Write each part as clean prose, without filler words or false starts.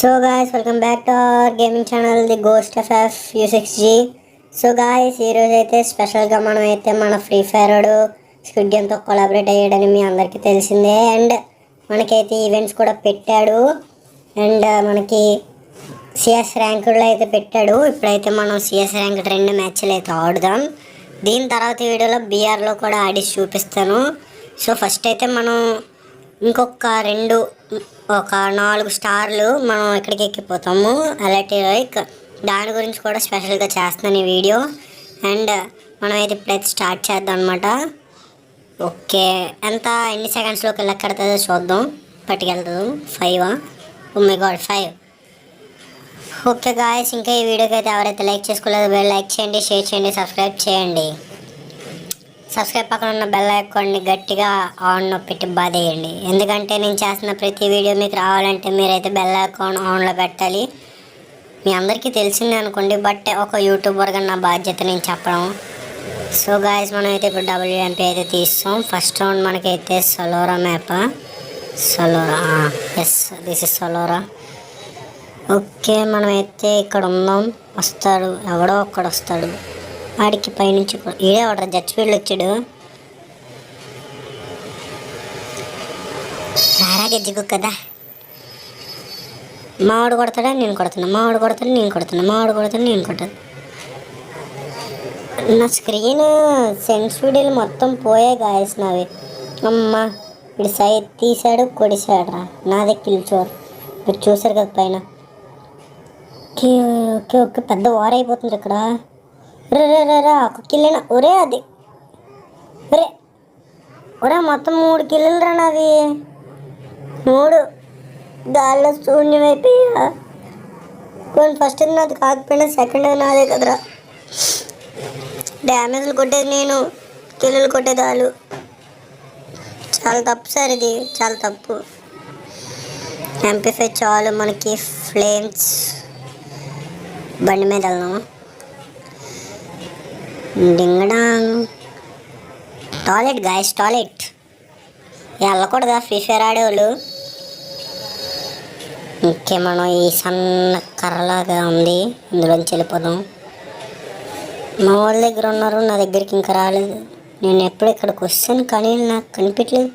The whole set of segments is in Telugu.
So guys, welcome back to our gaming channel, the Ghost FF U6G. So guys ఈరోజు అయితే స్పెషల్గా మనం అయితే మన ఫ్రీ ఫైర్ స్క్విడ్ గేమ్తో కొలాబరేట్ అయ్యాడని మీ అందరికీ తెలిసిందే. అండ్ మనకైతే ఈవెంట్స్ కూడా పెట్టాడు. అండ్ మనకి సిఎస్ ర్యాంకుల్లో అయితే పెట్టాడు. ఇప్పుడైతే మనం సిఎస్ ర్యాంక్ 2 మ్యాచ్లు అయితే ఆడుదాం. దీని తర్వాత వీడియోలో బీఆర్లో కూడా ఆడి చూపిస్తాను. సో ఫస్ట్ అయితే మనం ఇంకొక 4 స్టార్లు మనం ఎక్కడికి ఎక్కిపోతాము అలర్ట్ లైక్ దాని గురించి కూడా స్పెషల్గా చేస్తున్నాను ఈ వీడియో. అండ్ మనమైతే ఇప్పుడైతే స్టార్ట్ చేద్దాం అనమాట. ఓకే, ఎన్ని సెకండ్స్లోకి లెక్కడుతుందో చూద్దాం. పట్టుకెళ్తాం 5 oh my god 5. Okay guys, ఇంకా ఈ వీడియోకి అయితే ఎవరైతే లైక్ చేసుకోలేదో లైక్ చేయండి, షేర్ చేయండి, సబ్స్క్రైబ్ చేయండి. సబ్స్క్రైబ్ పక్కన ఉన్న బెల్ ఐకాన్ని గట్టిగా ఆన్ పెట్టి బాధేయండి. ఎందుకంటే నేను చేస్తున్న ప్రతి వీడియో మీకు రావాలంటే మీరైతే బెల్ ఐకాన్ ఆన్లో పెట్టాలి. మీ అందరికీ తెలిసిందే అనుకోండి, బట్ ఒక యూట్యూబర్గా నా బాధ్యత నేను చెప్పడం. సో గాయస్, మనమైతే ఇప్పుడు WMP అయితే తీస్తాం. ఫస్ట్ రౌండ్ మనకైతే సలోరా మ్యాప్. సలోరా, ఎస్ దిస్ ఇస్ సలోరా. ఓకే, మనమైతే ఇక్కడ ఉందాం. వస్తాడు ఎవడో ఒక్కడు వస్తాడు. వాడికి పైనుంచి ఈడే వాడు జడ్జిపీడ్లు వచ్చాడు. రారా గజ్జికు కదా. మావాడు కొడతాడా నేను కొడుతున్నా, మావాడు కొడతాడు నేను కొడుతున్నా, మావాడు కొడతాడు నేను కొట్టాను. నా స్క్రీన్ సెన్సిటివిటీలు మొత్తం పోయాయి గాయస్ నావి. అమ్మ ఇప్పుడు సైడ్ తీసాడు కొడిసాడు రా, నాదే కిల్చోరు. మీరు చూసారు కదా పైన. ఓకే ఓకే ఓకే, పెద్ద వార్ అయిపోతుంది ఇక్కడ. రే ఒక కిల్లేనా ఒరే, అది ఒరే మొత్తం 3 కిల్లులు రా నావి. 3 గాల్లో శూన్యమైపోయా. కొన్ని ఫస్ట్ నాది కాకపోయినా సెకండ్ నాదే కదరా. డ్యామేజ్లు కొట్టేది నేను, కిల్లులు కొట్టేది వాళ్ళు. చాలా తప్పు సార్, ఇది చాలా తప్పు. MP5 చాలు మనకి. ఫ్లేమ్స్ బండి మీద వెళ్దాం. డింగడాంగ్ టాయిలెట్ గాయస్, టాయిలెట్ వెళ్ళకూడదా ఫ్రీ ఫైర్ ఆడేవాళ్ళు. ఇంకే మనం ఈ సన్న కర్రలాగా ఉంది, ఇందులోంచి వెళ్ళిపోదాం. మా వాళ్ళ దగ్గర ఉన్నారు, నా దగ్గరికి ఇంకా రాలేదు. నేను ఎప్పుడు ఇక్కడికి వస్తాను కానీ నాకు కనిపించలేదు.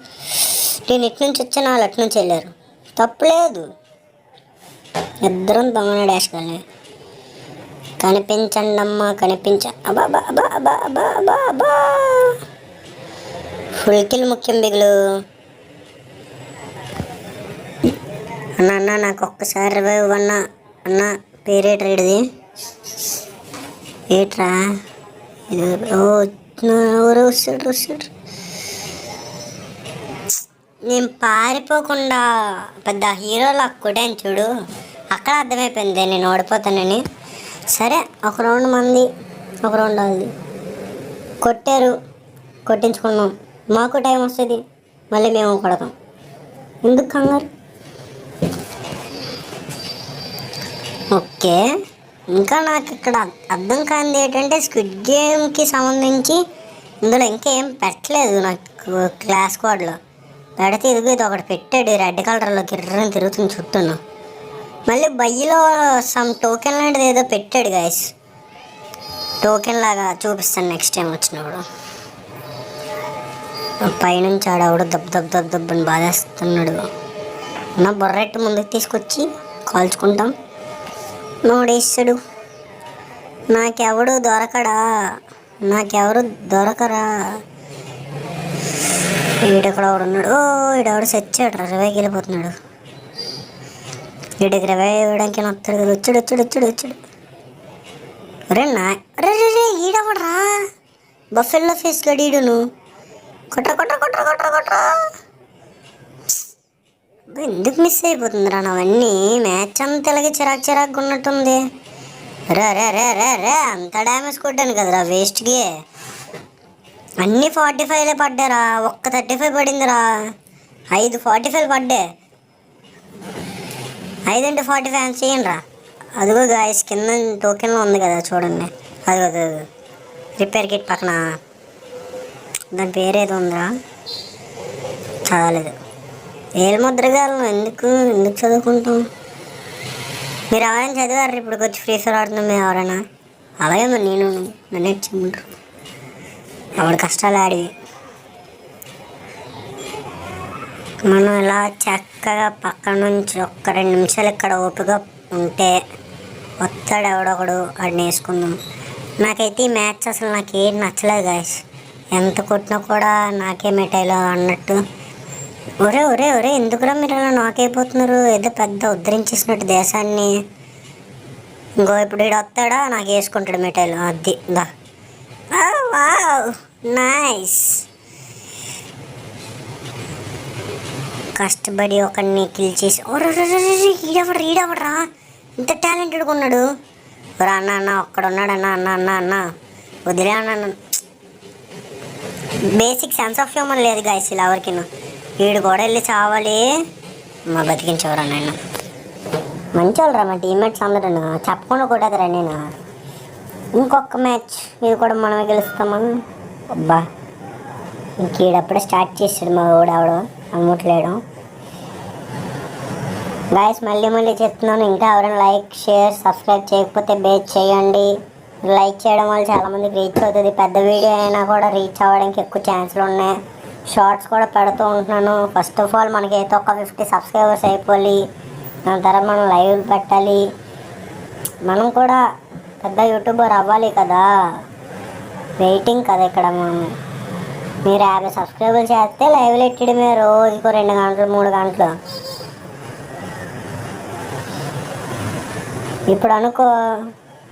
నేను ఇటు నుంచి వచ్చాను, వాళ్ళు అటు నుంచి వెళ్ళారు. తప్పులేదు, ఇద్దరం దొంగన డాష్ కానీ. కనిపించండి అమ్మా, అబా ఫుల్ కిల్ ముఖ్యం బిగులు. అన్న నాకు ఒక్కసారి రివైవ్ అన్న పేరేట రేడిది ఏట్రా ఇది. ఎవరు వస్తాడు. నేను పారిపోకుండా పెద్ద హీరోలు కొట్టాను చూడు, అక్కడ అర్థమైపోయింది నేను ఓడిపోతానని. సరే, ఒక రౌండ్ మంది ఒక రౌండ్ వాళ్ళది కొట్టారు, కొట్టించుకున్నాం. మాకు టైం వస్తుంది, మళ్ళీ మేము కొడతాం. ఎందుకు కంగారు? ఓకే, ఇంకా నాకు ఇక్కడ అర్థం కానిది ఏంటంటే స్క్విడ్ గేమ్కి సంబంధించి ఇందులో ఇంకా ఏం పెట్టలేదు నాకు. క్లాస్ కోడ్లో పెడితే ఇది ఒకటి పెట్టాడు రెడ్ కలర్లో గిర్రని తిరుగుతుంది చుట్టూను. మళ్ళీ బయ్యిలో సమ్ టోకెన్ లాంటిది ఏదో పెట్టాడు గాయస్. టోకెన్ లాగా చూపిస్తాను నెక్స్ట్ టైం వచ్చినప్పుడు. పైనుంచి ఆడవుడు దబ్బని బాధేస్తున్నాడు. నా బొర్రెట్టు ముందుకు తీసుకొచ్చి కాల్చుకుంటాం. నోడేస్తాడు. నాకెవడు దొరకరా. ఈడెక్కడ ఉన్నాడు. ఈడెవడు చచ్చాడు రా, రివైకి వెళ్ళిపోతున్నాడు. వీడికి రివైవ్ ఇవ్వడానికి వస్తాడు కదా. వచ్చాడు. రే ఈడవడరా బఫెల్లో ఫేస్ గడీడును. కొట్రా. ఎందుకు మిస్ అయిపోతుందిరా నావన్నీ? మ్యాచ్ అంతా ఇలాగే చిరాకు ఉన్నట్టుంది. రే అంత డ్యామేజ్ కొట్టాను కదరా వేస్ట్కి. అన్నీ 45లే పడ్డారా, ఒక్క 35 పడిందిరా. 5 45 పడ్డా. 5 into 45 చేయండి రా. అదిగో గాయస్, కింద టోకెన్లో ఉంది కదా చూడండి. అదిగో రిపేర్ కిట్ పక్కన దాని పేరేదో ఉందిరా, చదవలేదు. ఏలు ముద్రగాలను ఎందుకు చదువుకుంటాం. మీరు ఎవరైనా చదివారు ఇప్పుడు వచ్చి ఫ్రీ ఫైర్ ఆడుతున్నాం మేము ఎవరైనా? అలాగే మరి నేను నన్ను చెప్పుకుంటారు ఎవరి కష్టాలు ఆడి మనం ఇలా చక్కగా పక్కన నుంచి ఒక్క 2 నిమిషాలు ఇక్కడ ఓపిక ఉంటే వస్తాడు ఎవడొకడు ఆడిని వేసుకుందాం. నాకైతే ఈ మ్యాచ్ అసలు నాకేం నచ్చలేదు గాయస్. ఎంత కొట్టినా కూడా నాకే మిఠాయిలో అన్నట్టు. ఒరే ఒరే ఒరే ఎందుకురా మీరు అలా నాకైపోతున్నారు? ఏదో పెద్ద ఉద్ధరించేసినట్టు దేశాన్ని. ఇంకో ఇప్పుడు వీడు వస్తాడా నాకు వేసుకుంటాడు మిఠాయిలు. అది దా నైస్. కష్టపడి ఒకరిని కిల్ చేసి ఈడవడరా ఇంత టాలెంటెడ్గా ఉన్నాడు. ఒరా అన్న అన్న ఒక్కడున్నాడు అన్న అన్న అన్న అన్న వదిలే అన్న. బేసిక్ సెన్స్ ఆఫ్ హ్యూమర్ లేదు గాయస్ ఇలా ఎవరికి. వీడు కూడా వెళ్ళి చావాలి. మా బతికించేవరా నేను మంచి వాళ్ళరా మా టీమ్మేట్స్ అందరూ చెప్పకుండా కొట్టేదరా నేను. ఇంకొక మ్యాచ్ ఇది కూడా మనమే గెలుస్తామని. అబ్బా ఇంకీడప్పుడే స్టార్ట్ చేసాడు మా ఆవిడ అమ్మట్లేడు. గాయస్ మళ్ళీ చెప్తున్నాను, ఇంకా ఎవరైనా లైక్ షేర్ సబ్స్క్రైబ్ చేయకపోతే బేస్ చేయండి. లైక్ చేయడం వల్ల చాలామందికి రీచ్ అవుతుంది. పెద్ద వీడియో అయినా కూడా రీచ్ అవ్వడానికి ఎక్కువ ఛాన్సులు ఉన్నాయి. షార్ట్స్ కూడా పెడుతూ ఉంటున్నాను. ఫస్ట్ ఆఫ్ ఆల్ మనకి అయితే ఒక 50 సబ్స్క్రైబర్స్ అయిపోవాలి. దాని తర్వాత మనం లైవ్ పెట్టాలి. మనం కూడా పెద్ద యూట్యూబర్ అవ్వాలి కదా. వెయిటింగ్ కదా ఇక్కడ మనం. మీరు 50 సబ్స్క్రైబర్లు చేస్తే లైవ్లో ఎట్టడమే రోజుకు 2 గంటలు 3 గంటలు. ఇప్పుడు అనుకో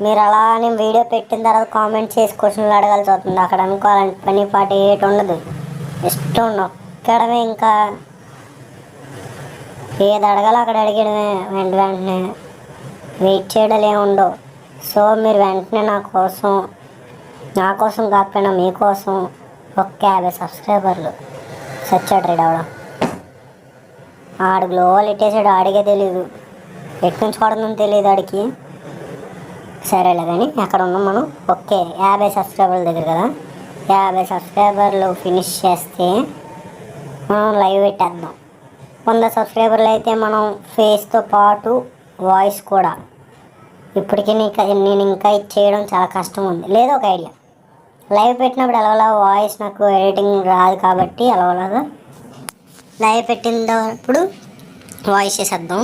మీరు అలా నేను వీడియో పెట్టిన తర్వాత కామెంట్ చేసి క్వశ్చన్లు అడగాల్సి అవుతుంది. అక్కడ అనుకోవాలంటే పని పాట ఏటి ఉండదు. ఇష్టం నొక్కడమే. ఇంకా ఏది అడగాలో అక్కడ అడిగడమే. వెంటనే వెయిట్ చేయడాలు ఏమి ఉండవు. సో మీరు వెంటనే నా కోసం కాకపోయినా మీకోసం ఒక్క 50 సబ్స్క్రైబర్లు సచ్చాడు రీడ్ అవడం. ఆడు గ్లోవల్ ఇట్టేసాడు. ఆడికే తెలీదు ఎటు నుంచి కొడుతుందని తెలియదు ఆడికి. సరేలే కానీ అక్కడ ఉన్నాం మనం. ఓకే 50 సబ్స్క్రైబర్ల దగ్గర కదా. 50 సబ్స్క్రైబర్లు ఫినిష్ చేస్తే మనం లైవ్ పెట్టేద్దాం. 100 సబ్స్క్రైబర్లు అయితే మనం ఫేస్తో పాటు వాయిస్ కూడా. ఇప్పటికీ నేను ఇంకా ఇచ్చేయడం చాలా కష్టం ఉంది. లేదా ఒక ఐడియా, లైవ్ పెట్టినప్పుడు ఎలాగోలా వాయిస్ నాకు ఎడిటింగ్ రాదు కాబట్టి ఎలాగోలాగా లైవ్ పెట్టినప్పుడు వాయిస్ చేసేద్దాం.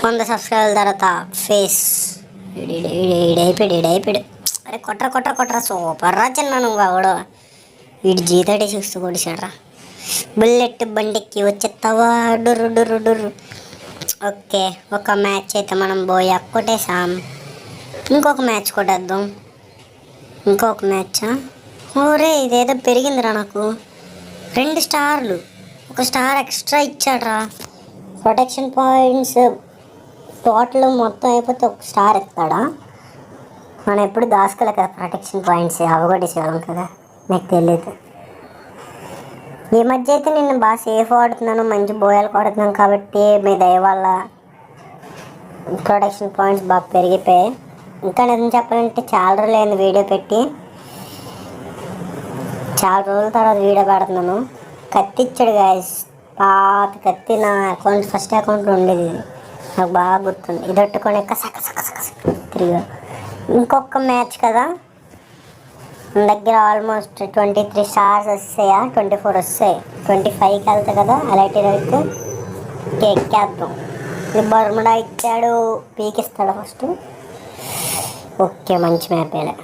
100 సబ్స్క్రైబర్ల తర్వాత ఫేస్ ఈడైపోయాడు. అరే కొట్ర సూపర్ రా చిన్న నువ్వు అవడు. వీడి జీతాడే చూస్తూ కొడిచాడరా. బుల్లెట్ బండికి వచ్చేస్తావా డుర్రు. ఓకే ఒక మ్యాచ్ అయితే మనం పోయి కొట్టేసాం. ఇంకొక మ్యాచ్ కొట్టేద్దాం. ఇంకొక మ్యాచా? ఓరే ఇదేదో పెరిగిందిరా నాకు. 2 స్టార్లు, 1 స్టార్ ఎక్స్ట్రా ఇచ్చాడ్రా. ప్రొటెక్షన్ పాయింట్స్ టోటల్ మొత్తం అయిపోతే 1 స్టార్ ఇస్తాడా? మనం ఎప్పుడు దాచుకోలే కదా ప్రొటెక్షన్ పాయింట్స్. అవగొట్టేసేవాళ్ళం కదా, నాకు తెలియదు. ఈ మధ్య అయితే నేను బాగా సేఫ్ ఆడుతున్నాను, మంచి బోయాలు కొడుతున్నాను కాబట్టి మీ దయ వల్ల ప్రొటెక్షన్ పాయింట్స్ బాగా పెరిగిపోయాయి. ఇంకా నిజం చెప్పాలంటే చాలా రోజులు అయింది వీడియో పెట్టి. చాలా రోజుల తర్వాత వీడియో పెడుతున్నాను. కత్తి ఇచ్చాడు గాయస్, పాత కత్తి. నా అకౌంట్ ఫస్ట్ అకౌంట్లో ఉండేది, నాకు బాగా గుర్తుంది. ఇది పెట్టుకొని తిరిగా. ఇంకొక మ్యాచ్ కదా మన దగ్గర ఆల్మోస్ట్ 23 స్టార్స్ వస్తాయా, 24 వస్తాయి. 25కి వెళ్తాయి కదా అలాంటి అయితే ఎక్కేద్దాం. ఇది బర్ముడా ఇచ్చాడు, పీకిస్తాడు ఫస్ట్. ఓకే మంచి మ్యాప్ వేలే.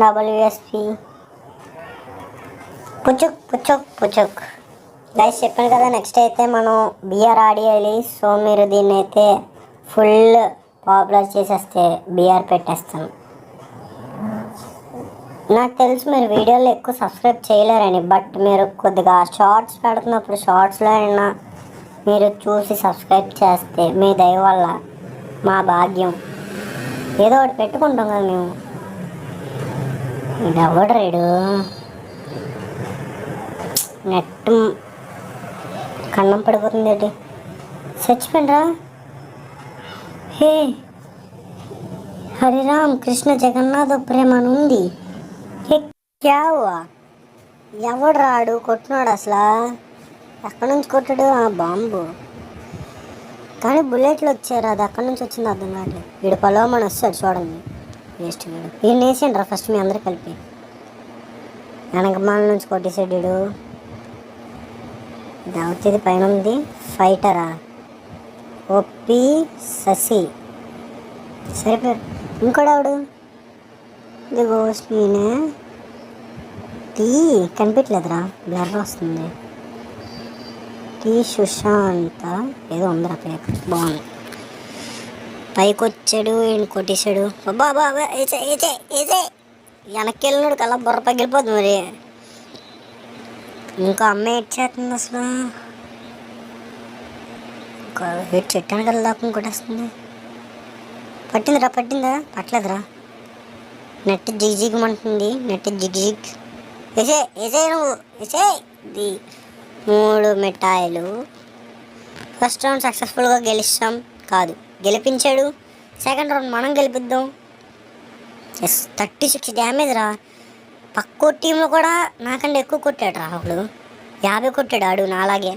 WSP పుచుక్ గైస్ చెప్పాను కదా. నెక్స్ట్ అయితే మనం బిఆర్ ఆడియాలి. సో మీరు దీన్ని అయితే ఫుల్ పాపులర్ చేసేస్తే బిఆర్ పెట్టేస్తాను. నాకు తెలుసు మీరు వీడియోలో ఎక్కువ సబ్స్క్రైబ్ చేయలేరని, బట్ మీరు కొద్దిగా షార్ట్స్ పెడుతున్నప్పుడు షార్ట్స్లో అయినా మీరు చూసి సబ్స్క్రైబ్ చేస్తే మీ దయ వల్ల మా భాగ్యం. ఏదో ఒకటి పెట్టుకుంటాం కదా మేము. ఇది ఎవడు రేడు నెట్ కన్నం పడిపోతుంది ఏంటి? చచ్చిపోయినరా? హే హరిరామ్ కృష్ణ జగన్నాథ ప్రేమ అని ఉంది. క్యావా ఎవడు రాడు కొట్టినాడు అసలు? ఎక్కడి నుంచి కొట్టాడు? ఆ బాంబు కానీ బుల్లెట్లు వచ్చారు, అది అక్కడి నుంచి వచ్చింది అర్థం కావట్లేదు. వీడు పొలవమని వస్తాడు చూడండి, వేస్ట్ వీడు. వీడిని వేసేయండి రా ఫస్ట్ మీ అందరు కలిపి. వెనకమాల నుంచి కొట్టేసాడు వీడు. దావతీది పైన ఉంది ఫైటరా, ఓపి శశి సరిపోయారు. ఇంకోడావుడు ఇది గోస్ట్ నేనే టీ కనిపించలేదురా, బ్లర్ వస్తుంది. టీ సుశాంత ఏదో ఉందిరా పేరు, బాగుంది. పైకి వచ్చాడు ఈయన కొట్టేశాడు. బాబా ఏసే ఏసే ఏసే వెనక్కి వెళ్ళినాడు కల్లా బుర్ర పగిలిపోతుంది మరి. ఇంకా అమ్మ ఏడ్చేస్తుంది అసలు, ఇంకా హెడ్ చెట్టానికి వెళ్ళదాకా కొట్టేస్తుంది. పట్టిందిరా పట్టిందా, పట్టలేదురా. Net జిగ్జిగ్మంటుంది, net జిగ్జిగ్. ఏసే ఏసే నువ్వు ఏసే. ఇది 3 మిఠాయిలు. ఫస్ట్ రౌండ్ సక్సెస్ఫుల్గా గెలిచాం, కాదు గెలిపించాడు. సెకండ్ రౌండ్ మనం గెలిపిద్దాం. ఎస్ 36 డ్యామేజ్ రా. పక్కో టీంలో కూడా నాకంటే ఎక్కువ కొట్టాడు రా ఒకడు, 50 కొట్టాడు ఆడు నాలాగే.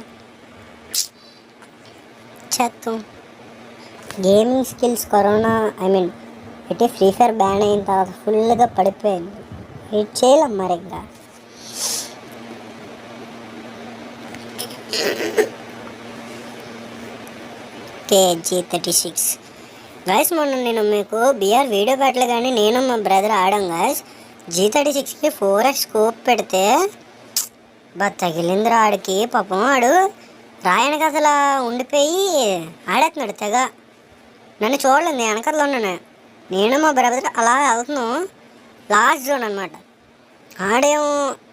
చేస్తాం గేమింగ్ స్కిల్స్ కరోనా అయితే ఫ్రీ ఫైర్ బ్యాన్ అయిన తర్వాత ఫుల్గా పడిపోయింది. ఇది చేయలేం మరి ఇంకా. KG36 గాయస్, మొన్న నేను మీకు బిఆర్ వీడియో పెట్టలే కానీ నేను మా బ్రదర్ ఆడాం గాయస్. G36కి 4x స్కోప్ పెడితే తగిలిందిరా ఆడికి. పాపం ఆడు రాయనికి అసలు ఉండిపోయి ఆడేస్తున్నాడు తెగ. నన్ను చూడలేదు, నేను వెనకల్లో ఉన్నాను. నేను మా బ్రదర్ అలా వెళ్తున్నాం, లాస్ట్ జోన్ అనమాట. ఆడేమో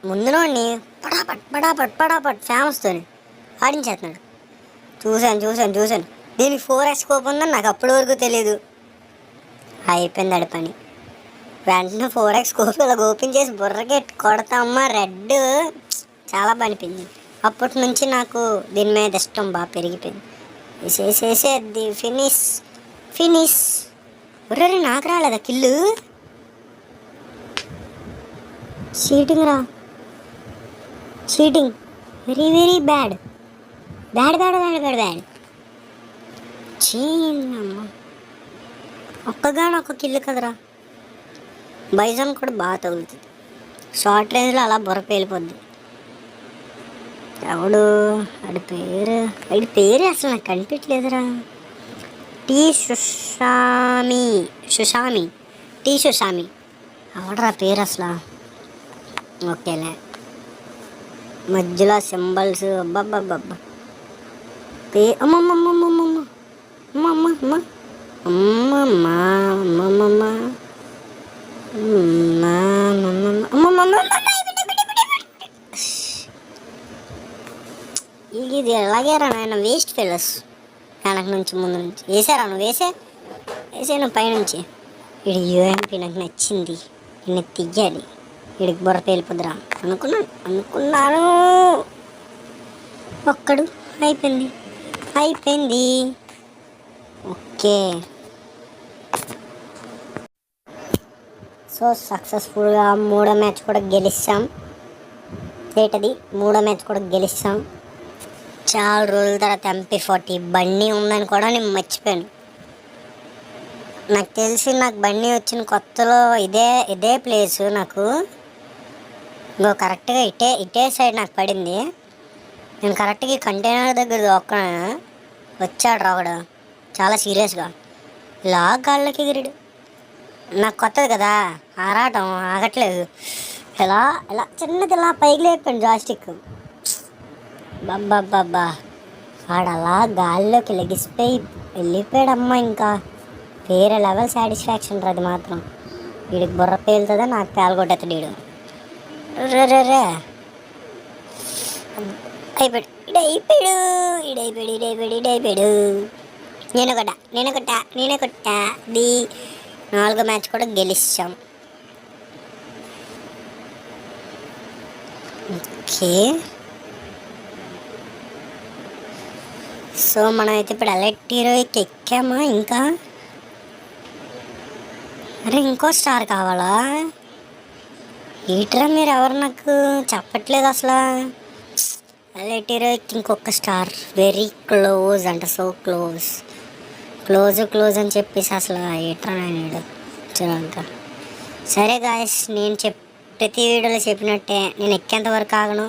ముందునోడిని పడాపట్ పడాపట్ పడాపట్ ఫేమస్తోని ఆడించేస్తున్నాడు. చూశాను. దీనికి 4x స్కోప్ ఉందని నాకు అప్పటి వరకు తెలియదు. అయిపోయింది ఆడి పని. వెంటనే 4x స్కోప్ ఇలా ఓపెన్ చేసి బుర్రకి కొడతామ్మా రెడ్. చాలా పనిపించింది. అప్పటి నుంచి నాకు దీని మీద ఇష్టం బాగా పెరిగిపోయింది. వేసేసేది ఫినిష్. ఒర్రే నాకు రాలేదా కిల్లు? చీటింగ్ రా, చీటింగ్. Very very bad. చీనమ్మ ఒక్కగానొక్క కిల్లు కదరా. బైజాన్ కూడా బాగా తగులుతుంది, షార్ట్ రేంజ్లో అలా బుర్ర పేలిపోద్ది. ఎవడు వాడి పేరు అసలు నాకు కనిపించలేదురా. సుషామి అవడరా పేరు అసలు. ఓకేలే, మధ్యలో సింబల్స్ అబ్బబ్బబ్బబ్బా. ఇది ఎలాగేరా నాయన, వేస్ట్ ఫెలోస్. వెనక నుంచి ముందు నుంచి వేసారా నువ్వు? వేసాను పైనుంచి. ఇది యూఎంపీ నాకు నచ్చింది, నేను తీయాలి. వీడికి బుర్ర పేలిపోద్దురా అనుకున్నాను. ఒక్కడు అయిపోయింది. ఓకే, సో సక్సెస్ఫుల్గా 3వ మ్యాచ్ కూడా గెలిచాం. ఏటది 3వ మ్యాచ్ కూడా గెలిచాం. చాలా రోజుల తర్వాత MP40 బండి ఉందని కూడా నేను మర్చిపోయాను. నాకు తెలిసి నాకు బండి వచ్చిన కొత్తలో ఇదే ప్లేసు నాకు ఇంకో కరెక్ట్గా ఇటే సైడ్ నాకు పడింది. నేను కరెక్ట్గా కంటైనర్ దగ్గర దొక్కను, వచ్చాడు రావడు చాలా సీరియస్గా. ఇలా గాళ్ళకి ఎగిరాడు. నాకు కొత్తది కదా, ఆరాటం ఆగట్లేదు. ఇలా చిన్నది ఇలా పైకి లేపాను జాస్టిక్. బాబ్బా వాడు అలా గాల్లోకి లెగిసిపోయి వెళ్ళిపోయాడమ్మా. ఇంకా వేరే లెవెల్ సాటిస్ఫాక్షన్ అది మాత్రం. వీడికి బుర్ర పేలుతుందా, నాకు పేలగొట్టేస్తాడు వీడు. రే అయిపోయాడు. నేనే కొట్టా. ది 4వ మ్యాచ్ కూడా గెలిచాం. ఓకే, సో మనం అయితే ఇప్పుడు ఎలక్ట్ హీరోకి ఎక్కామా? ఇంకా అరే ఇంకో స్టార్ కావాలా? ఈటరా మీరు ఎవరు నాకు చెప్పట్లేదు అసలు. లెటీరోకి ఇంకొక స్టార్, వెరీ క్లోజ్ అంట, సో క్లోజ్. క్లోజ్ అని చెప్పేసి అసలు ఎట్రా నేను చిరాక. సరే గాయస్, నేను ప్రతి వీడియోలో చెప్పినట్టే నేను ఎక్కేంత వరకు ఆగను,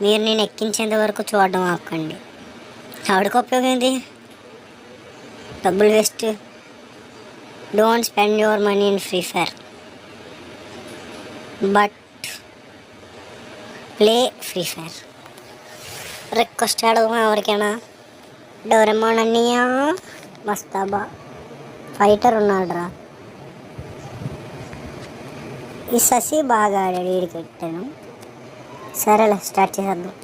మీరు నేను ఎక్కించేంత వరకు చూడడం ఆపకండి. ఆవిడకి ఉపయోగం ఏంది, డబ్బులు waste. Don't spend your money in free fire, but play free fire. Request అడగమా ఎవరికైనా, డోరెమోన్ అన్నయ్య వస్తాబా, ఫైటర్ ఉన్నాడురా. ఈ శశి బాగా ఆడాడు, వీడికి పెట్టాను. సరేలే స్టార్ట్ చేసేద్దాం,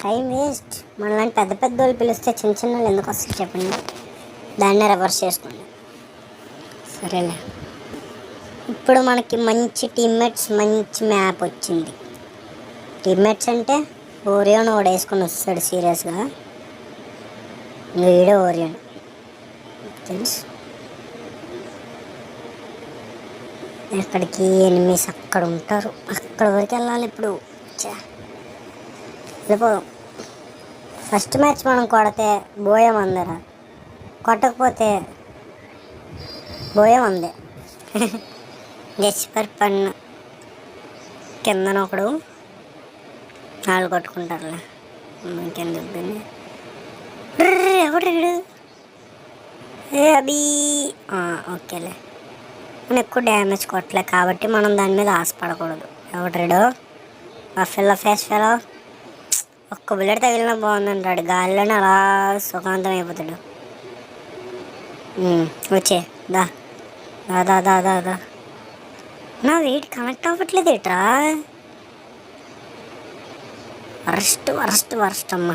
టైం వేస్ట్. మనలాంటి పెద్ద పెద్ద వాళ్ళు పిలిస్తే చిన్న చిన్న వాళ్ళు ఎందుకు వస్తుంది చెప్పండి, దాన్నే రివర్స్ చేసుకోండి. సరేలే, ఇప్పుడు మనకి మంచి టీమ్మేట్స్, మంచి మ్యాప్ వచ్చింది. టీమ్మేట్స్ అంటే ఓరియోన్ ఒకడు వేసుకొని వస్తాడు సీరియస్గా, వీడే ఓరియోన్ తెలుసు. ఎక్కడికి ఎనిమిస్ అక్కడ ఉంటారు, అక్కడ వరకు వెళ్ళాలి. ఇప్పుడు వెళ్ళిపోదాం. ఫస్ట్ మ్యాచ్ మనం కొడితే బోయం అందరా, కొట్టకపోతే బోయం అందే. జస్పర్ పన్ను కిందన ఒకడు, వాళ్ళు కొట్టుకుంటారులే, ఇంకెందుకు. ఎవడు ఏ అభి, ఓకేలే. మనం ఎక్కువ డ్యామేజ్ కొట్టలే కాబట్టి మనం దాని మీద ఆశపడకూడదు. ఎవడ్రాడు ఆ ఫేస్ ఫెలో, ఒక్క బుల్లెట్ తగిలినా బాగుందంటాడు, గాలిలోనే అలా సుఖాంతం అయిపోతాడు. వచ్చే దా దా దా దా దా. నా వెయిట్ కనెక్ట్ అవ్వట్లేదు ఏట్రా, వరస్ట్ అమ్మ.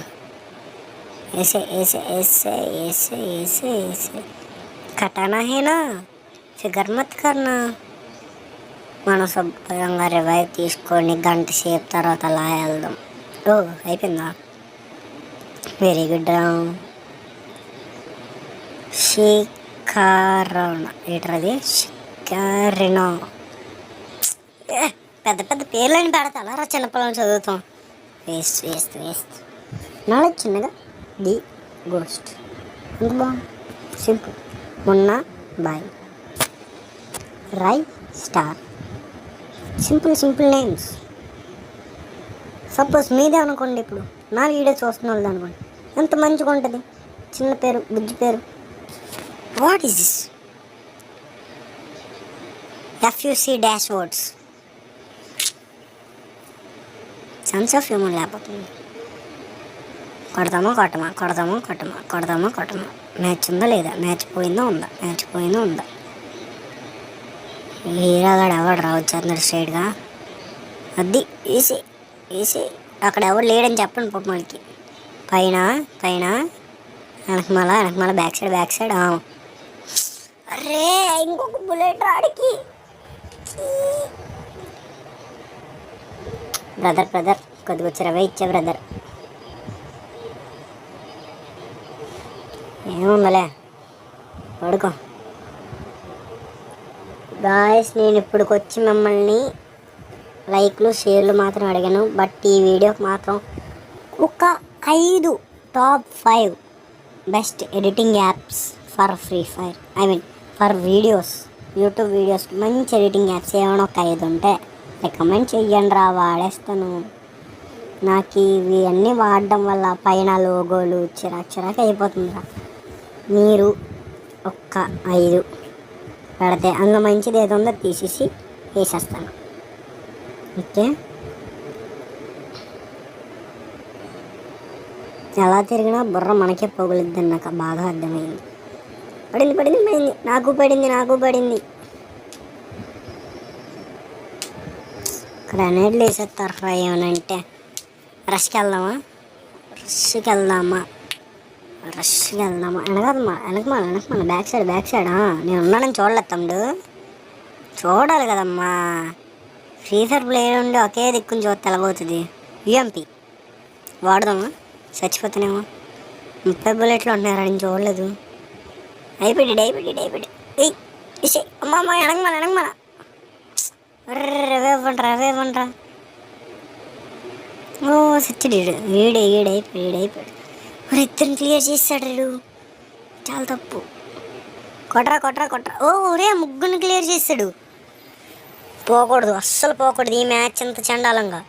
ऐसे ऐसे ऐसे ऐसे ऐसे ऐसे कटाना है ना, फिगर मत करना. మనం శుభ్రంగా రివైవ్ తీసుకొని గంట సేపు తర్వాత అలా వెళ్దాం. ఓ అయిపోయిందా, వెరీ గుడ్ రా. షికారణ ఏటది, షికారినో. పెద్ద పెద్ద పేర్లని పెడతా అలా రా, చిన్నపిల్లలు చదువుతాం. వేస్ట్ నాలెడ్జ్ చిన్నగా. ది గోస్ట్ ఎంత బాగుంది, సింపుల్. మొన్న బాయ్ రై స్టార్, సింపుల్ నేమ్స్. సపోజ్ మీదే అనుకోండి, ఇప్పుడు నా వీడియో చూస్తున్న వాళ్ళు అనుకోండి, ఎంత మంచిగా ఉంటుంది. చిన్న పేరు, బుజ్జి పేరు. What is this, FUC dash words, sense of humour లేకపోతుంది. కొడతామా మ్యాచ్ ఉందా లేదా, మ్యాచ్ పోయిందా ఉందా. హీరాగాడు ఎవడు రావచ్చు అందరు స్ట్రైట్గా, అది వేసి అక్కడ ఎవడు లేడని చెప్పండి పొమ్మడికి. పైన వెనకమాల బ్యాక్ సైడ్. అరే ఇంకొక బుల్లెట్ రాడికి. బ్రదర్ కొద్దిగా వచ్చి రవే ఇచ్చే బ్రదర్. ఏముందలే పడుకో. గాయస్, నేను ఇప్పుడుకొచ్చి మిమ్మల్ని లైక్లు షేర్లు మాత్రం అడిగాను, బట్ ఈ వీడియోకి మాత్రం ఒక 5 top 5 best editing apps for free fire, for videos, YouTube videos మంచి ఎడిటింగ్ యాప్స్ ఏమైనా ఒక 5 ఉంటే రికమెండ్ చెయ్యండి రా, వాడేస్తాను. నాకు ఇవి అన్నీ వాడడం వల్ల పైన లోగోలు చిరాకు అయిపోతుందిరా. మీరు ఒక్క 5 పెడితే అందులో మంచిది ఏదో ఉందో తీసేసి వేసేస్తాను. ఓకే, ఎలా తిరిగినా బుర్ర మనకే పొగులుద్దని నాకు బాగా అర్థమైంది. పడింది నాకు పడింది. గ్రనేడ్లు వేసేస్తారు ఏమనంటే. రష్కి వెళ్దామా వెనకమాల బ్యాక్ సైడ్. నేను ఉన్నానని చూడలేదు తమ్ముడు, చూడాలి కదమ్మా. ఫ్రీ ఫైర్ ప్లేయర్ ఉండి ఒకే దిక్కుని చూస్తే తెలబోతుంది. UMP వాడదామా, చచ్చిపోతానేమో. 30 బుల్లెట్లు ఉంటున్నారా, నేను చూడలేదు. అయిపోయాడు. అమ్మా వెనకమాల. రవే ఇవ్వండ్రా. ఓ సచ్చిడు ఈడైపోయాడు. మరి ఇద్దరిని క్లియర్ చేస్తాడు వీడు. చాలా తప్పు. కొట్రా. ఓ ఒరే ముగ్గురిని క్లియర్ చేస్తాడు. పోకూడదు, అస్సలు పోకూడదు ఈ మ్యాచ్ అంత చండాలంగా.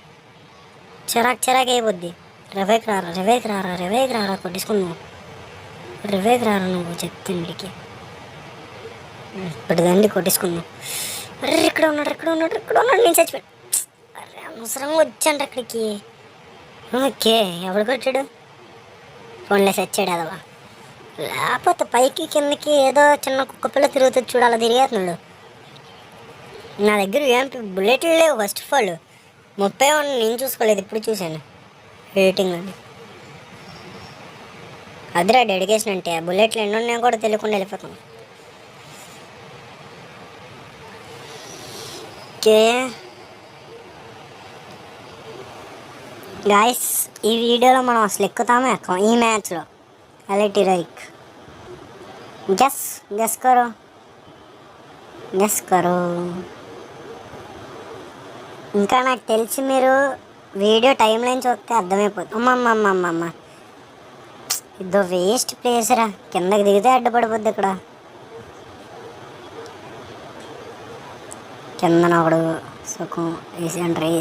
చిరాక్ అయిపోద్ది. రవేకి రారా కొట్టేసుకున్నావు. రవేకి రారా నువ్వు చెప్తాండికి ఇప్పటిదండి కొట్టేసుకున్నావు. అరే ఇక్కడ ఉన్నాడు నేను చచ్చిపోయాను. అరే అనవసరంగా వచ్చాను అక్కడికి. ఓకే ఎవడు కొట్టాడు? ఫోన్లో చచ్చాడు అదవా. లేకపోతే పైకి కిందకి ఏదో చిన్న కుక్క పిల్ల తిరుగుతుంది చూడు, అలా తిరిగేస్తున్నాడు. నా దగ్గర ఏం బుల్లెట్లు లేవు. ఫస్ట్ ఆఫ్ ఆల్ 31 నేను చూసుకోలేదు, ఇప్పుడు చూశాను రేటింగ్ అని. అదిరా డెడికేషన్ అంటే. బుల్లెట్లు ఎన్ని ఉన్నాయో కూడా తెలియకుండా వెళ్ళిపోతాను. ఓకే గాయస్, ఈ వీడియోలో మనం అసలు ఎక్కుతామో ఎక్కం ఈ మ్యాచ్లో. ఎలైట్ హీరోయిక్ గెస్ కరో. ఇంకా నాకు తెలిసి మీరు వీడియో టైం లైన్ చూస్తే అర్థమైపోతుంది. అమ్మమ్మ ఇదో వేస్ట్ ప్లేస్ రా, కిందకి దిగితే అడ్డుపడిపోద్ది. ఇక్కడ కిందన ఒకడు సుఖం వేసేయండి.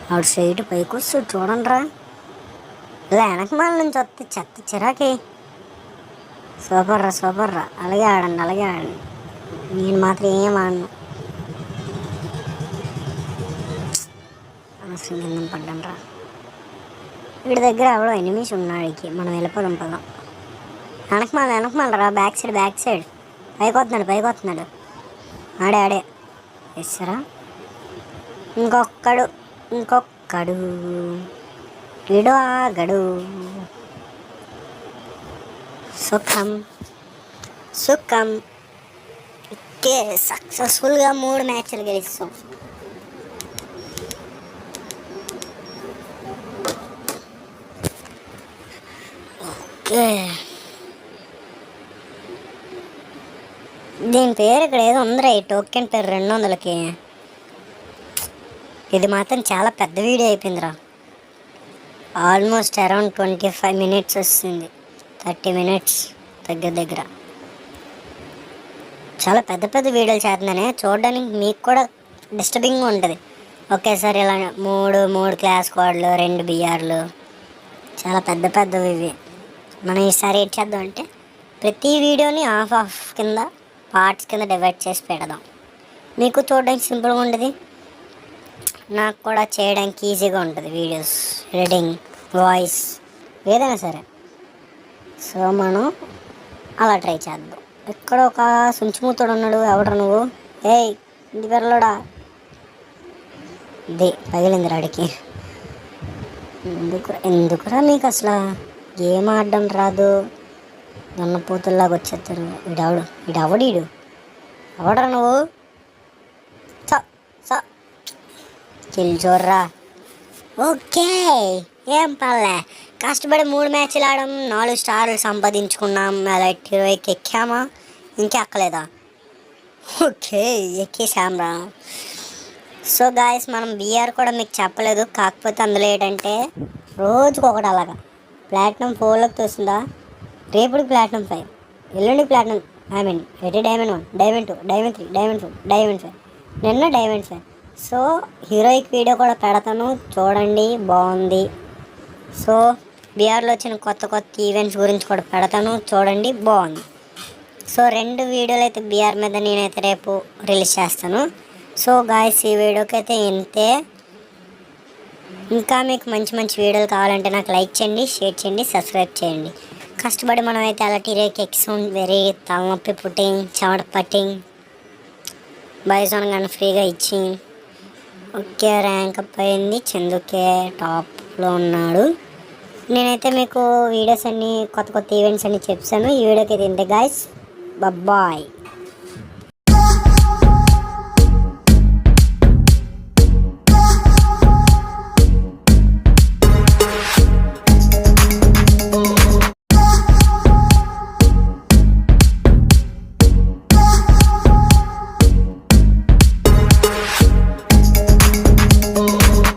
ఆవిడ స్ట్రైట్ పైకి వస్తూ చూడండి రా. ఇలా వెనకమాల నుంచి వస్తే చెత్త చిరాకి. సూపర్ రా. అలాగే ఆడండి. నేను మాత్రం ఏం ఆడను. అనవసరం కింద పడ్డాను రా. వీడి దగ్గర ఎవడో ఎనిమిస్ ఉన్నాడికి. మనం వెళ్ళిపోదాం పదం. వెనకమాల రా. బ్యాక్ సైడ్ పైకి వస్తున్నాడు. ఆడే వేస్తారా. ఇంకొక్కడు వీడు ఆగడు. సుఖం ఓకే, సక్సెస్ఫుల్గా 3 మ్యాచ్లు గెలుస్తాం. ఓకే, దీని పేరు ఇక్కడ ఏదో ఉందిరా. ఈ టోకెన్ పేరు 200కి. ఇది మాత్రం చాలా పెద్ద వీడియో అయిపోయిందిరా. ఆల్మోస్ట్ అరౌండ్ 25 minutes వస్తుంది. 30 minutes దగ్గర. చాలా పెద్ద వీడియోలు చేస్తున్నానే, చూడడానికి మీకు కూడా డిస్టర్బింగ్గా ఉంటుంది. ఒకేసారి ఇలా మూడు క్లాస్ కోడ్లు, 2 బిఆర్లు, చాలా పెద్దవి ఇవి. మనం ఈసారి ఏం చేద్దాం అంటే ప్రతి వీడియోని ఆఫ్ కింద పార్ట్స్ కింద డివైడ్ చేసి పెడదాం. మీకు చూడడానికి సింపుల్గా ఉంటుంది, నాకు కూడా చేయడానికి ఈజీగా ఉంటుంది. వీడియోస్ ఎడిటింగ్, వాయిస్ ఏదైనా సరే. సో మనం అలా ట్రై చేద్దాం. ఇక్కడ ఒక సుంచుమూతుడు ఉన్నాడు. ఎవడ నువ్వు? ఏయ్ ఇంటి పిల్లడా, దే పగిలింది రాడికి. ఎందుకురా మీకు అసలు గేమ్ ఆడడం రాదు? దన్నపోతుల్లాగా వచ్చేస్తారు. వీడెవడు? ఎవడరా నువ్వు? చూడరా. ఓకే, ఏం పర్లే. కష్టపడి 3 మ్యాచ్లు ఆడడం, 4 స్టార్లు సంపాదించుకున్నాం. ఎలైట్ హీరోయిక్ ఎక్కామా? ఎక్కలేదా? ఓకే, ఎక్కేసాంరా. సో గాయస్, మనం బిఆర్ కూడా మీకు చెప్పలేదు. కాకపోతే అందులో ఏంటంటే రోజుకొకటి అలాగా ప్లాటినం 4లోకి తోస్తుందా. రేపుడికి ప్లాటినం 5, ఎల్లుండికి platinum eighty diamond 1, diamond 2, diamond 3, diamond 4, diamond 5, నిన్న డైమండ్ 5. సో హీరోయిక్ వీడియో కూడా పెడతాను, చూడండి, బాగుంది. సో బిఆర్లో వచ్చిన కొత్త ఈవెంట్స్ గురించి కూడా పెడతాను, చూడండి, బాగుంది. సో 2 వీడియోలు అయితే బిఆర్ మీద నేనైతే రేపు రిలీజ్ చేస్తాను. సో గాయస్, ఈ వీడియోకి అయితే ఇంతే. ఇంకా మీకు మంచి వీడియోలు కావాలంటే నాకు లైక్ చేయండి, షేర్ చేయండి, సబ్స్క్రైబ్ చేయండి. కష్టపడి మనం అయితే అలా టీరేకి ఎక్కిసాం. వెరీ తలనొప్పి పుట్టింగ్, చెమట పట్టింగ్, బైజాన్ కానీ ఫ్రీగా ఇచ్చి. ఓకే, ర్యాంక్ అప్ అయింది. చందుకే టాప్లో ఉన్నాడు. నేనైతే మీకు వీడియోస్ అన్నీ కొత్త ఈవెంట్స్ అన్నీ చెప్తాను. ఈ వీడియోకి అయితే ఇంతే గాయస్, బాయ్.